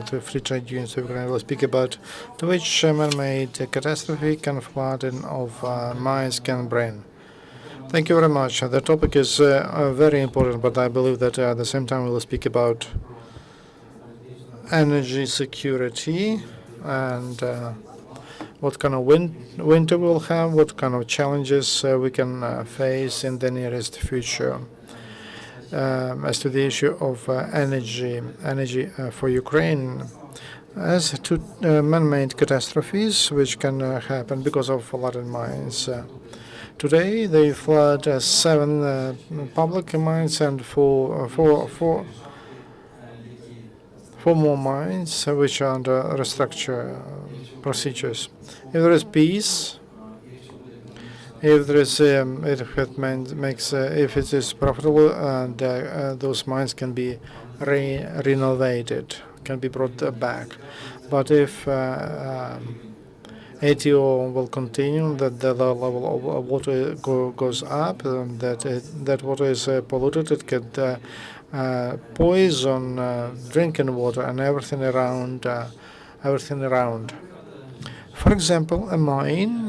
to free trade unions of Ukraine will speak about to which man-made catastrophe can flooding of mines can bring. Thank you very much. The topic is very important, but I believe that at the same time we will speak about energy security and what kind of winter we'll have, what kind of challenges we can face in the nearest future. As to the issue of energy for Ukraine, as to man-made catastrophes which can happen because of flooded mines. Today they flood 7 public mines and four more mines which are under restructure procedures. If there is peace, if there is if it is profitable, and those mines can be renovated, can be brought back. But if ATO will continue, that the level of water goes up, and that water is polluted, it could poison drinking water and everything around. For example, a mine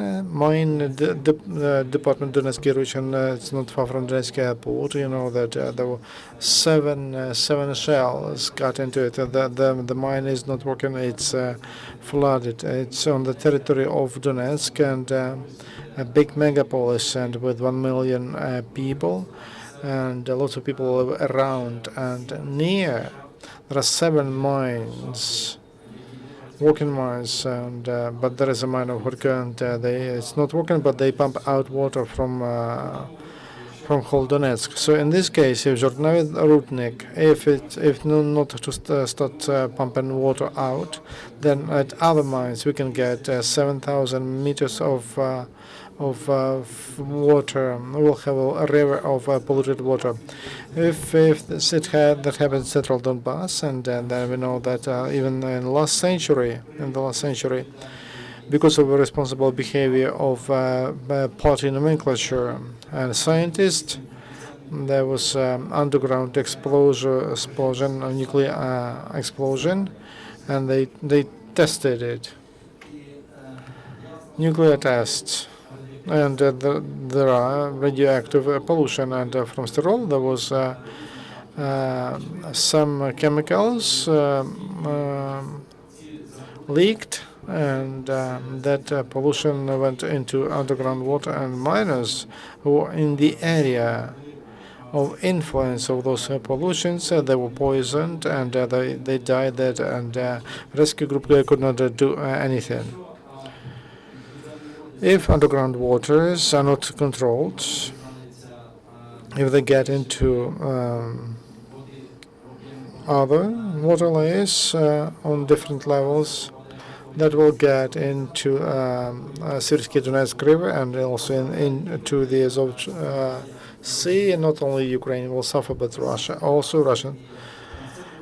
department Donetsk region, it's not far from Donetsk airport. You know that there were seven shells got into it. The mine is not working. It's flooded. It's on the territory of Donetsk, and a big megapolis, and with 1 million people, and lots of people live around and near. There are 7 mines. Working mines, and but there is a mine of Horka, and it's not working, but they pump out water from whole Donetsk. So in this case, if Zhortnevy Rudnik, if not to start pumping water out, then at other mines we can get 7,000 meters of water. We'll have a river of polluted water. If that happens in central Donbass, and then we know that even in the last century, because of the responsible behavior of party nomenclature and scientists, there was underground explosion, a nuclear explosion, and they tested it. Nuclear tests. And there are radioactive pollution, and from Sterol there was some chemicals leaked, and that pollution went into underground water, and miners who were in the area of influence of those pollutions, they were poisoned, and they died there, and rescue group could not do anything. If underground waters are not controlled, if they get into other water layers on different levels, that will get into Syrsky Donetsk River and also into the Azov Sea, and not only Ukraine will suffer, but Russia, also Russia.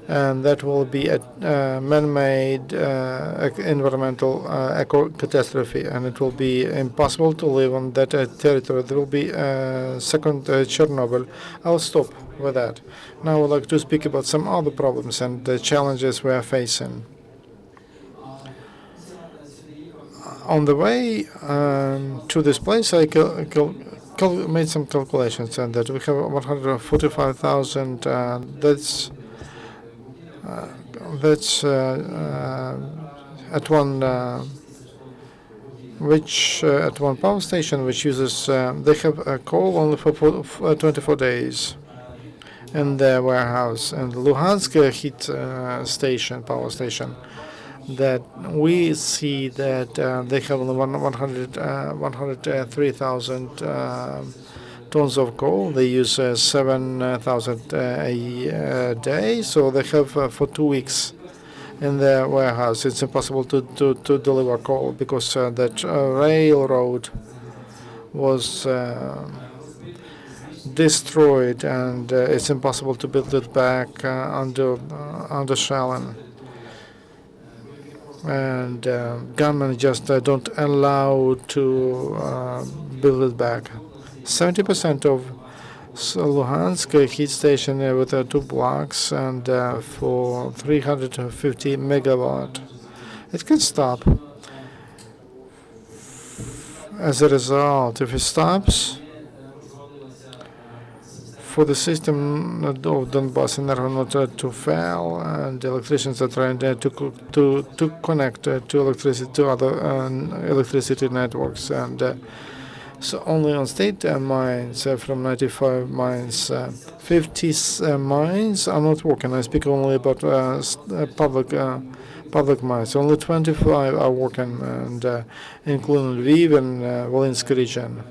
And that will be a man-made environmental eco-catastrophe, and it will be impossible to live on that territory. There will be a second Chernobyl. I'll stop with that. Now I would like to speak about some other problems and the challenges we are facing. On the way to this place, I made some calculations, and that we have 145,000. That's at one at one power station which uses they have coal only for 24 days in their warehouse, and Luhansk heat power station, that we see that they have only 103,000 tons of coal. They use 7,000 a day, so they have for 2 weeks in their warehouse. It's impossible to deliver coal because that railroad was destroyed, and it's impossible to build it back under Shalin. And government just don't allow to build it back. 70% of So Luhansk heat station with 2 blocks and for 350 megawatt. It can stop. As a result, if it stops, for the system of Donbas Energo not to fail, and the electricians are trying to connect to electricity to other electricity networks, and so only on state mines from 95 mines, 50 mines are not working. I speak only about public mines. Only 25 are working, and including Lviv and Volynets region.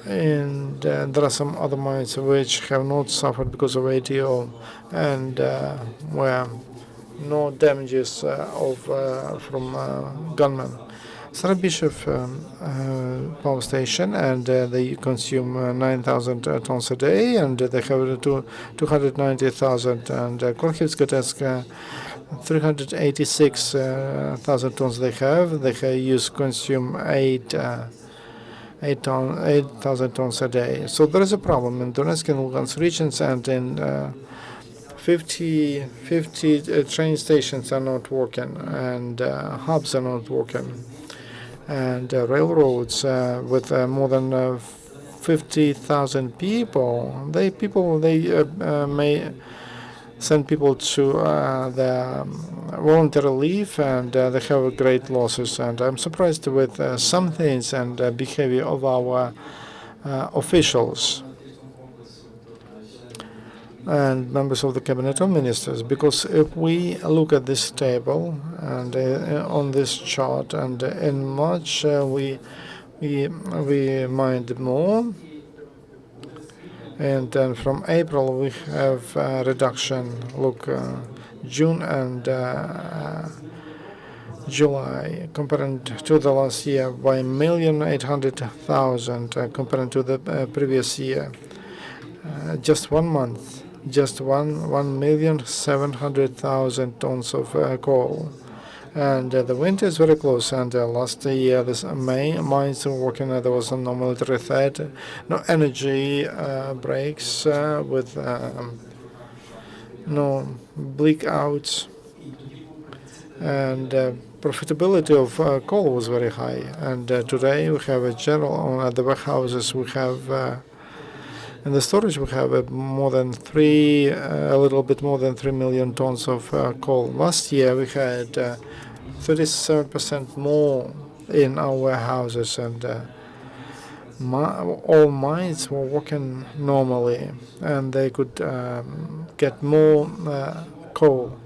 And there are some other mines which have not suffered because of ATO, and where no damages from gunmen. Starobyshev power station, and they consume 9,000 tons a day, and they have 290,000, and Korchivsk 386,000 tons they have. They consume 8,000 tons a day. So there is a problem in Donetsk and Lugansk regions, and in 50 train stations are not working, and hubs are not working, and railroads with more than 50,000 people. They may send people to the voluntary leave, and they have great losses. And I'm surprised with some things and behavior of our officials and members of the cabinet of ministers, because if we look at this table and on this chart, and in March we mined more, and then from April we have a reduction. Look, June and July, comparing to the last year by 1,800,000, comparing to the previous year. Just 1 month, just 1,700,000 tons of coal. And the winter is very close, and last year this May mines were working. There was no military threat, no energy breaks, with no blackouts, and profitability of coal was very high. And today we have a general at the warehouses. We have in the storage we have more than a little bit more than 3 million tons of coal. Last year we had 37% more in our warehouses, and all mines were working normally, and they could get more coal.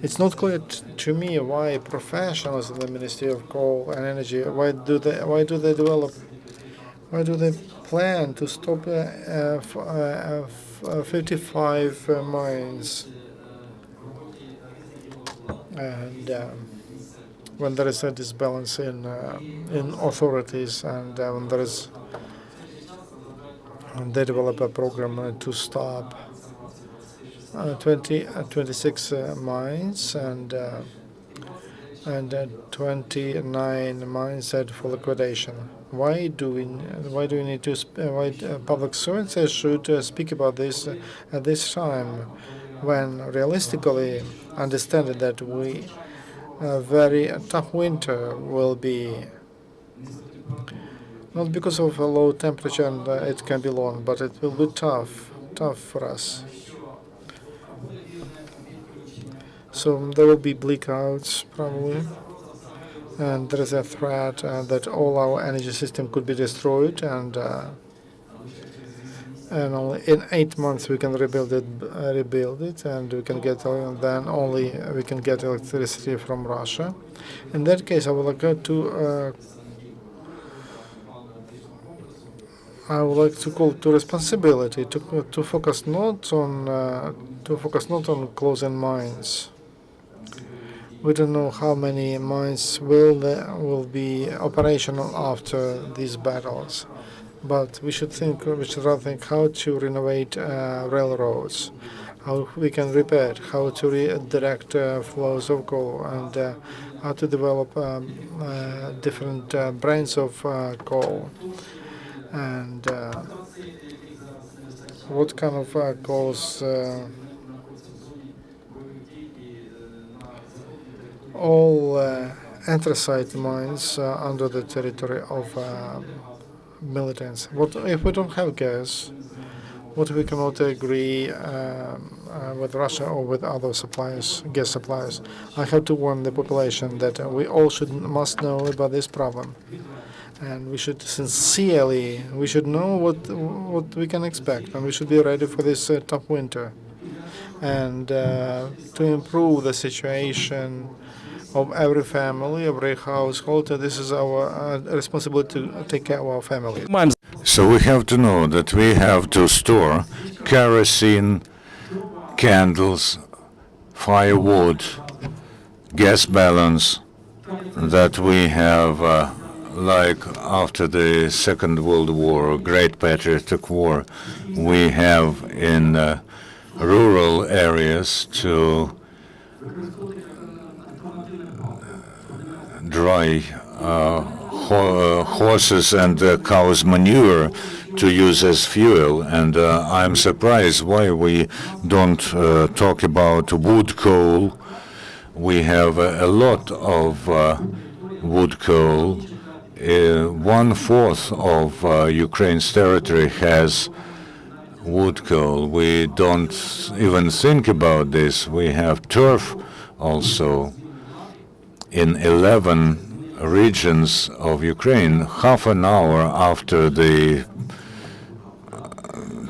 It's not clear to me why professionals in the Ministry of Coal and Energy, why do they plan to stop 55 mines, and when there is a disbalance in authorities, and when they develop a program to stop 26 mines, and 29 mines set for liquidation. Why do we need to? Why public servants should speak about this at this time, when realistically understanding that a very tough winter will be, not because of a low temperature and it can be long, but it will be tough for us. So there will be blackouts probably, and there is a threat that all our energy system could be destroyed, and only in 8 months we can rebuild it, and we can get then only we can get electricity from Russia. In that case, I would like to call to responsibility to focus not on closing mines. We don't know how many mines will be operational after these battles. But we should rather think how to renovate railroads, how we can repair, how to redirect flows of coal, and how to develop different brands of coal, and what kind of coals. All anthracite mines under the territory of militants. What if we don't have gas? What if we cannot agree with Russia or with other suppliers, gas suppliers? I have to warn the population that we all must know about this problem, and we should we should know what we can expect, and we should be ready for this tough winter, and to improve the situation of every family, every household. This is our responsibility to take care of our family. So we have to know that we have to store kerosene, candles, firewood, gas balance that we have like after the Second World War, Great Patriotic War, we have in rural areas to dry horses and cows' manure to use as fuel. And I'm surprised why we don't talk about wood coal. We have a lot of wood coal. 1/4 of Ukraine's territory has wood coal. We don't even think about this. We have turf also in 11 regions of Ukraine. Half an hour after the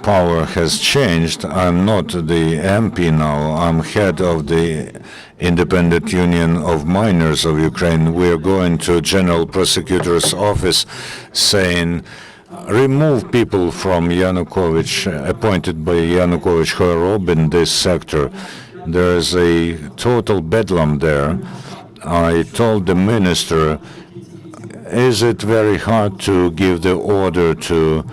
power has changed, I'm not the MP now, I'm head of the Independent Union of Miners of Ukraine. We're going to General Prosecutor's office saying, remove people from Yanukovych, appointed by Yanukovych, who are robbing this sector. There is a total bedlam there. I told the minister, is it very hard to give the order to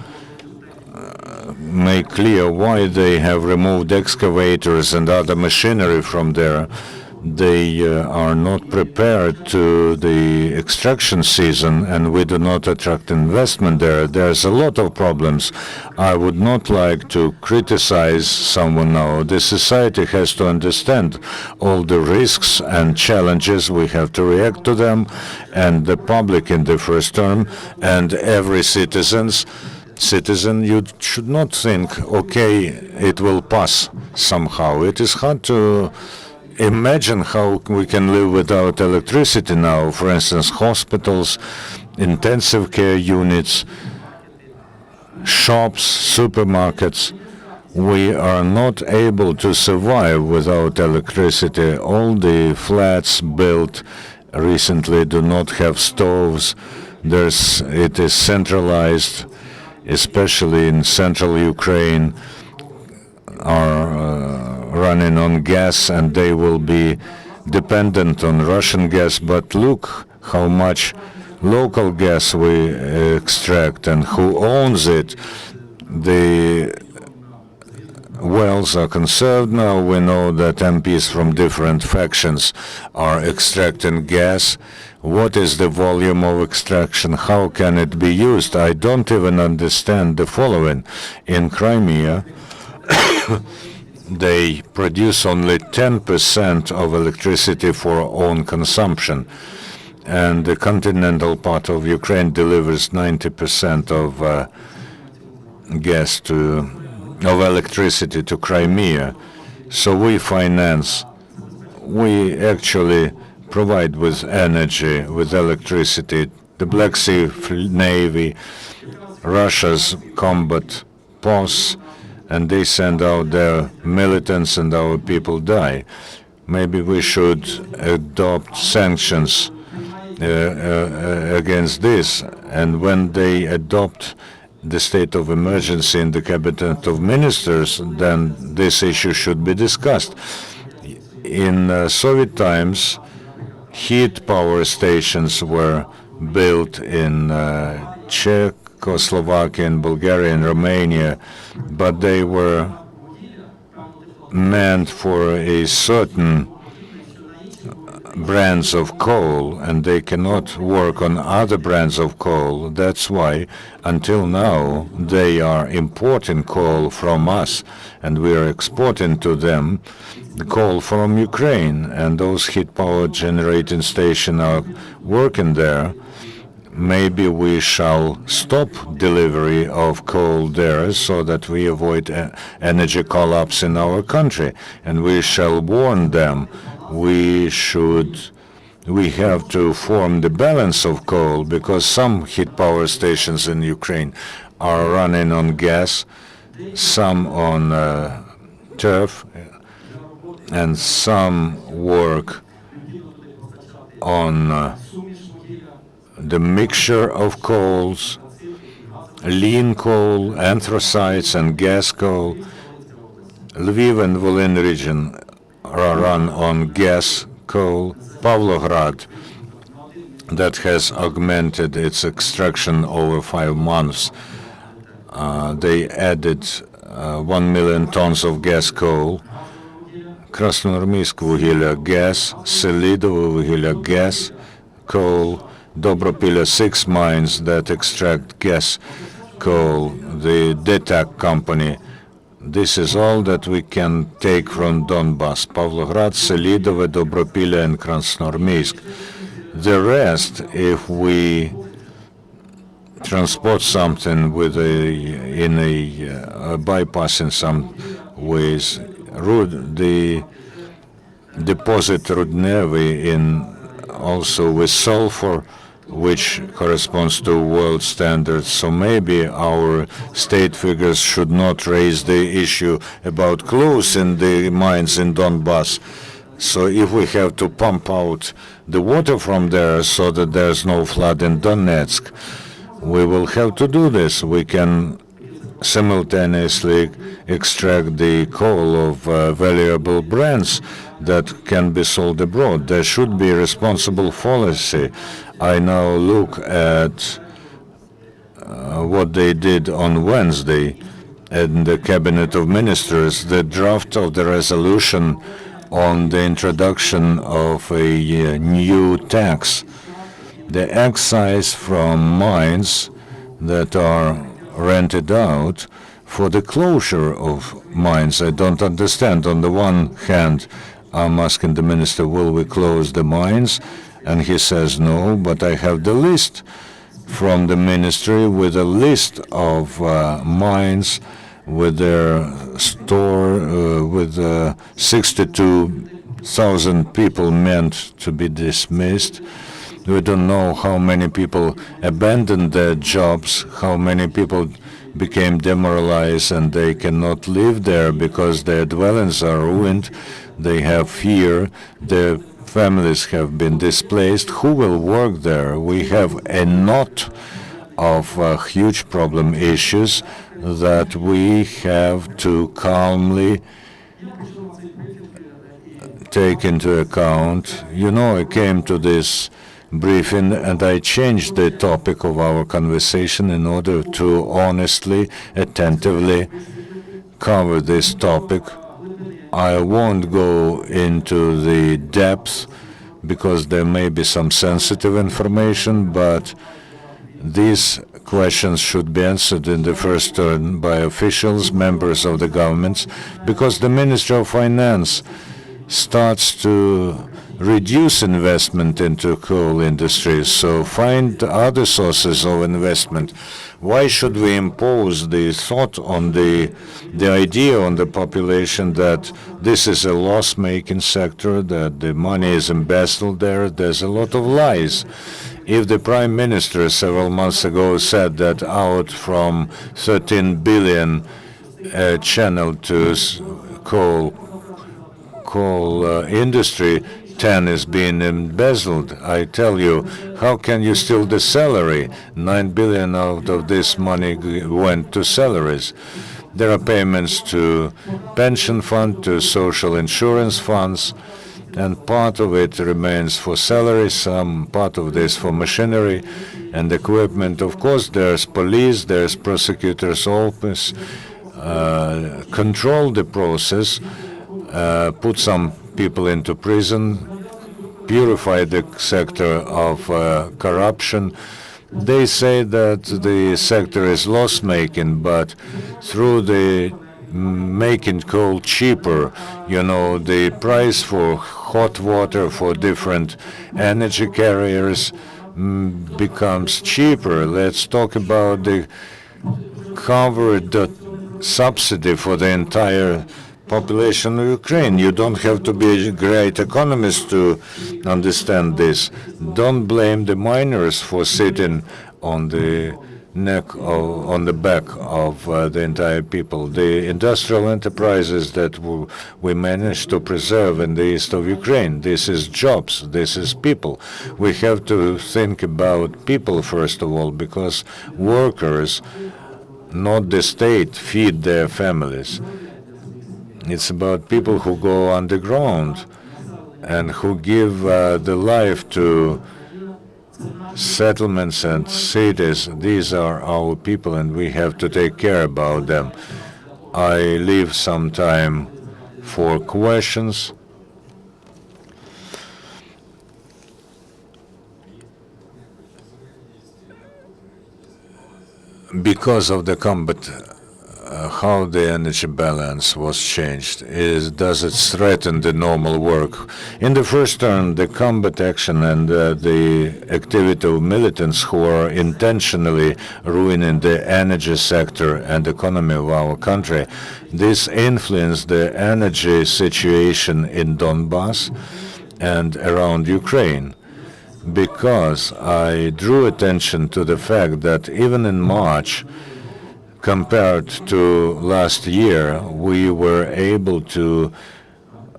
make clear why they have removed excavators and other machinery from there? They are not prepared to the extraction season, and we do not attract investment there. There's a lot of problems. I would not like to criticize someone now. The society has to understand all the risks and challenges. We have to react to them, and the public in the first term, and every citizen, you should not think, okay, it will pass somehow. It is hard to imagine how we can live without electricity now. For instance, hospitals, intensive care units, shops, supermarkets. We are not able to survive without electricity. All the flats built recently do not have stoves. It is centralized, especially in central Ukraine, are running on gas, and they will be dependent on Russian gas. But look how much local gas we extract and who owns it. The wells are conserved now. We know that MPs from different factions are extracting gas. What is the volume of extraction? How can it be used? I don't even understand the following. In Crimea, they produce only 10% of electricity for own consumption, and the continental part of Ukraine delivers 90% of electricity to Crimea. So we actually provide with energy, with electricity, the Black Sea Navy, Russia's combat posts, and they send out their militants and our people die. Maybe we should adopt sanctions against this, and when they adopt the state of emergency in the cabinet of ministers, then this issue should be discussed. In Soviet times, heat power stations were built in Czech Czechoslovakia and Bulgaria and Romania, but they were meant for a certain brands of coal, and they cannot work on other brands of coal. That's why, until now, they are importing coal from us, and we are exporting to them the coal from Ukraine, and those heat power generating stations are working there. Maybe we shall stop delivery of coal there so that we avoid energy collapse in our country, and we shall warn them. We have to form the balance of coal, because some heat power stations in Ukraine are running on gas, some on turf, and some work on the mixture of coals, lean coal, anthracites, and gas coal. Lviv and Volyn region are run on gas coal. Pavlograd, that has augmented its extraction over 5 months. They added 1 million tons of gas coal. Krasnoarmysk вугілля gas, Селидово вугілля gas, coal, Dobropilya 6 mines that extract gas coal, the DETAC company. This is all that we can take from Donbas, Pavlograd, Selidovo, Dobropilya, and Krasnoarmysk. The rest, if we transport something with in a bypass in some ways, the deposit Rudnevi in also with sulfur, which corresponds to world standards. So maybe our state figures should not raise the issue about closing the mines in Donbas. So if we have to pump out the water from there so that there's no flood in Donetsk, we will have to do this. We can simultaneously extract the coal of valuable brands that can be sold abroad. There should be responsible policy. I now look at what they did on Wednesday in the Cabinet of Ministers, the draft of the resolution on the introduction of a new tax, the excise from mines that are rented out for the closure of mines. I don't understand. On the one hand, I'm asking the minister, will we close the mines? And he says no, but I have the list from the ministry with a list of mines with their store, with 62,000 people meant to be dismissed. We don't know how many people abandoned their jobs, how many people became demoralized and they cannot live there because their dwellings are ruined. They have fear. Their families have been displaced. Who will work there? We have a lot of huge problem issues that we have to calmly take into account. You know, I came to this briefing and I changed the topic of our conversation in order to honestly, attentively cover this topic. I won't go into the depth because there may be some sensitive information, but these questions should be answered in the first turn by officials, members of the governments, because the Minister of Finance starts to reduce investment into coal industries, so find other sources of investment. Why should we impose the thought on the idea on the population that this is a loss-making sector, that the money is embezzled there? There's a lot of lies. If the Prime Minister several months ago said that out from 13 billion channeled to coal industry, 10 is being embezzled. I tell you, how can you steal the salary? 9 billion out of this money went to salaries. There are payments to pension fund, to social insurance funds, and part of it remains for salary, some part of this for machinery and equipment. Of course, there's police, there's prosecutor's office, control the process, put some people into prison, purify the sector of corruption. They say that the sector is loss-making, but through the making coal cheaper, the price for hot water for different energy carriers becomes cheaper. Let's talk about the covered subsidy for the entire population of Ukraine. You don't have to be a great economist to understand this. Don't blame the miners for sitting on the on the back of the entire people. The industrial enterprises that we managed to preserve in the east of Ukraine, this is jobs, this is people. We have to think about people first of all, because workers, not the state, feed their families. It's about people who go underground and who give the life to settlements and cities. These are our people, and we have to take care about them. I leave some time for questions. Because of the combat, how the energy balance was changed? Does it threaten the normal work? In the first turn, the combat action and the activity of militants who are intentionally ruining the energy sector and economy of our country, this influenced the energy situation in Donbass and around Ukraine. Because I drew attention to the fact that even in March, compared to last year, we were able to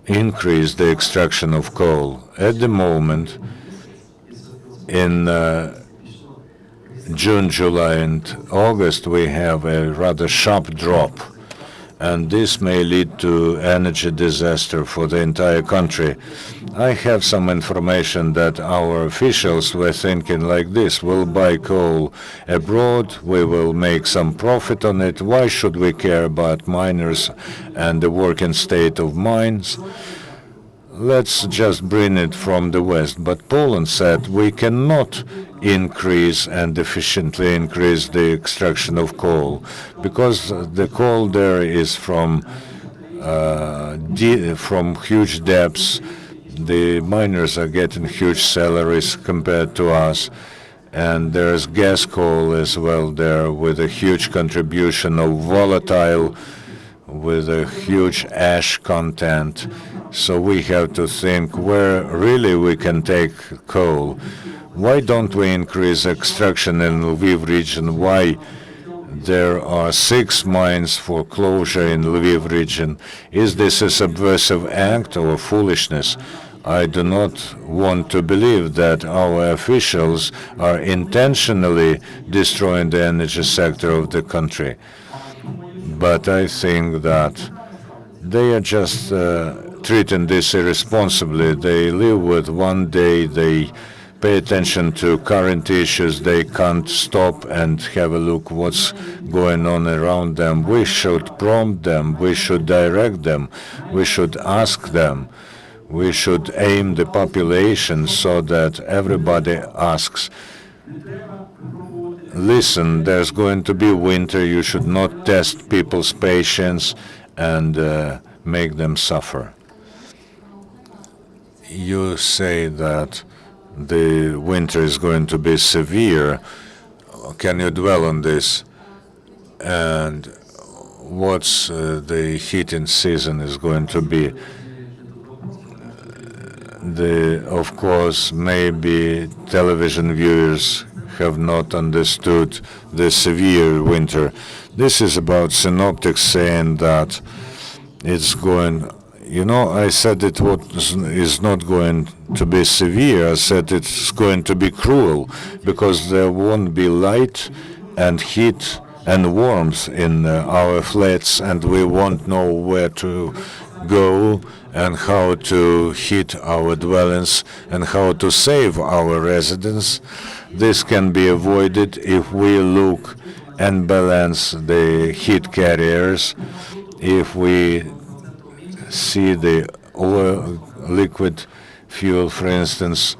increase the extraction of coal. At the moment, in June, July, and August, we have a rather sharp drop, and this may lead to energy disaster for the entire country. I have some information that our officials were thinking like this: we'll buy coal abroad, we will make some profit on it. Why should we care about miners and the working state of mines? Let's just bring it from the West. But Poland said we cannot increase and efficiently increase the extraction of coal, because the coal there is from huge depths. The miners are getting huge salaries compared to us, and there's gas coal as well there with a huge contribution of volatile, with a huge ash content. So we have to think where really we can take coal. Why don't we increase extraction in Lviv region? Why there are 6 mines for closure in Lviv region? Is this a subversive act or foolishness? I do not want to believe that our officials are intentionally destroying the energy sector of the country. But I think that they are just treating this irresponsibly. They live with one day, they pay attention to current issues, they can't stop and have a look what's going on around them. We should prompt them, we should direct them, we should ask them, we should aim the population so that everybody asks, listen, there's going to be winter, you should not test people's patience and make them suffer. You say that the winter is going to be severe. Can you dwell on this? And what's the heating season is going to be? Of course, maybe television viewers have not understood the severe winter. This is about synoptics saying that it's going. I said it is not going to be severe. I said it's going to be cruel, because there won't be light and heat and warmth in our flats, and we won't know where to go and how to heat our dwellings and how to save our residents. This can be avoided if we look and balance the heat carriers. If we see the oil, liquid fuel, for instance,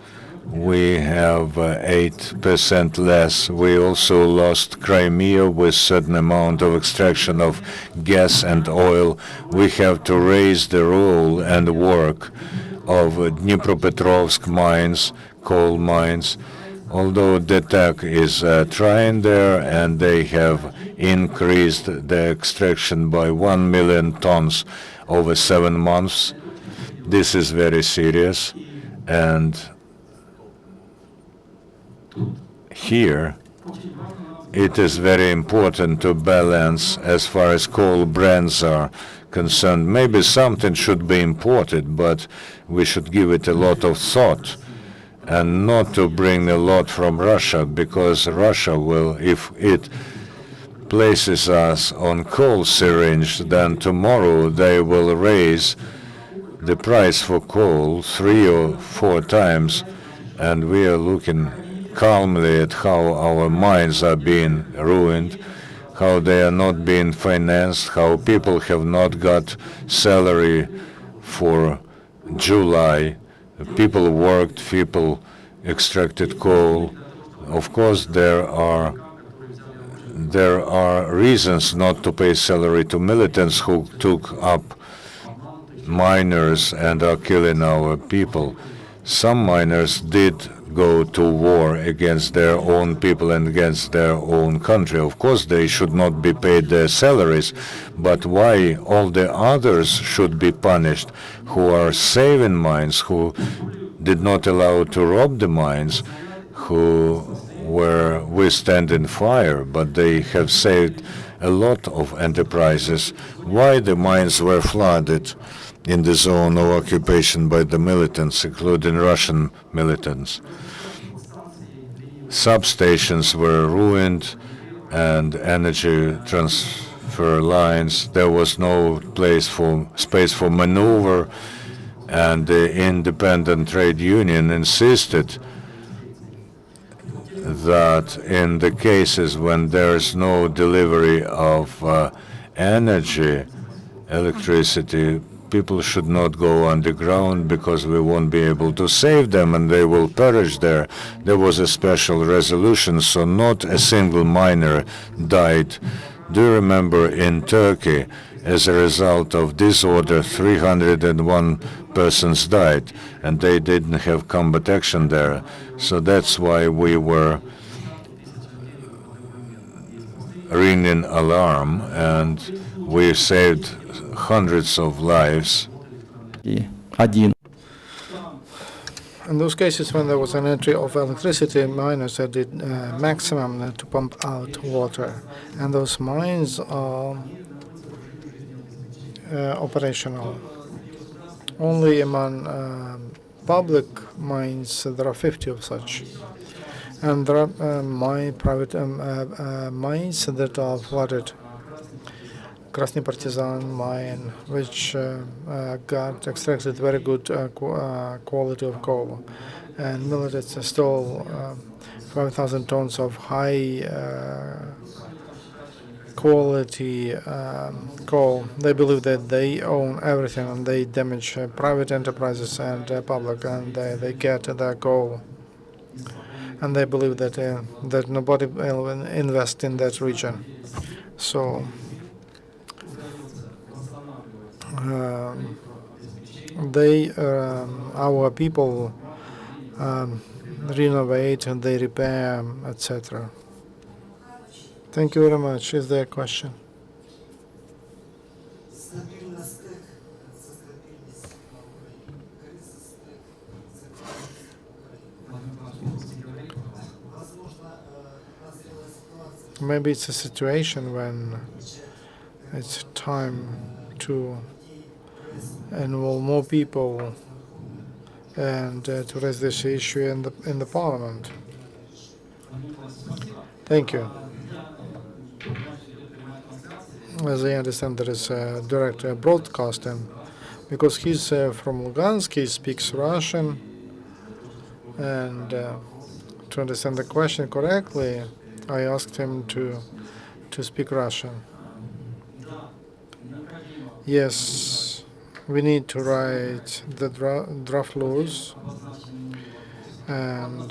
we have 8% less. We also lost Crimea with certain amount of extraction of gas and oil. We have to raise the role and work of Dnipropetrovsk mines, coal mines. Although DTEK is trying there, and they have increased the extraction by 1 million tons over 7 months. This is very serious, and here it is very important to balance as far as coal brands are concerned. Maybe something should be imported, but we should give it a lot of thought and not to bring a lot from Russia, because Russia will, if it places us on coal syringe, then tomorrow they will raise the price for coal 3 or 4 times, and we are looking calmly at how our mines are being ruined, how they are not being financed, how people have not got salary for July. People worked, people extracted coal. Of course, there are reasons not to pay salary to militants who took up miners and are killing our people. Some miners did go to war against their own people and against their own country. Of course, they should not be paid their salaries, but why all the others should be punished who are saving mines, who did not allow to rob the mines, who were withstanding fire, but they have saved a lot of enterprises. Why the mines were flooded in the zone of occupation by the militants, including Russian militants? Substations were ruined and energy transfer lines. There was no space for maneuver, and the independent trade union insisted that in the cases when there is no delivery of energy, electricity, people should not go underground because we won't be able to save them and they will perish there. There was a special resolution, so not a single miner died. Do you remember in Turkey, as a result of disorder, 301 persons died, and they didn't have combat action there. So that's why we were ringing alarm, and we saved hundreds of lives. In those cases when there was an entry of electricity, miners did maximum to pump out water, and those mines are operational. Only among public mines there are 50 of such, and there are private mines that are flooded. Krasny Partizan mine, which got extracted very good quality of coal, and militants stole 5,000 tons of high quality coal. They believe that they own everything, and they damage private enterprises and public, and they get their coal. And they believe that that nobody will invest in that region. So our people renovate and they repair, etc. Thank you very much. Is there a question? Maybe it's a situation when it's time to involve more people and to raise this issue in the parliament. Thank you. As I understand, there is a direct broadcasting because he's from Lugansk, he speaks Russian, and to understand the question correctly, I asked him to speak Russian. Yes, we need to write the draft laws, and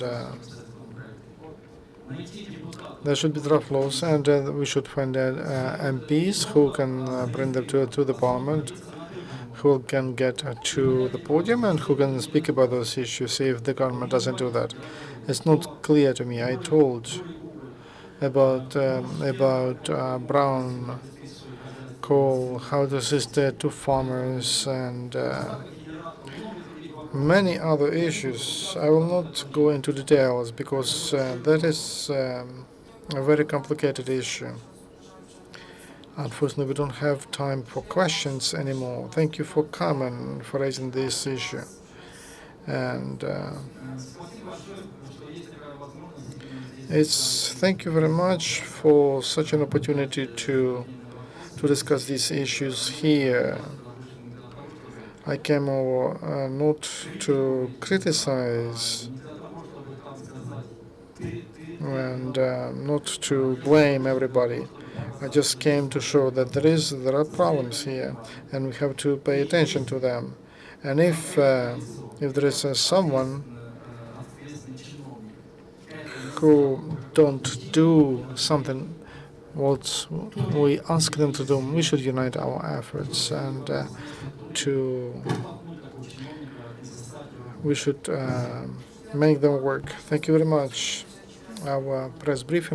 there should be draft laws, and we should find MPs who can bring them to the parliament, who can get to the podium and who can speak about those issues if the government doesn't do that. It's not clear to me. I told about brown coal, how to assist to farmers, and many other issues. I will not go into details because that is a very complicated issue. Unfortunately, we don't have time for questions anymore. Thank you for coming, for raising this issue. And thank you very much for such an opportunity to discuss these issues here. I came over not to criticize and not to blame everybody. I just came to show that there are problems here, and we have to pay attention to them. And if there is someone who don't do something what we ask them to do, we should unite our efforts and we should make them work. Thank you very much. Our press briefing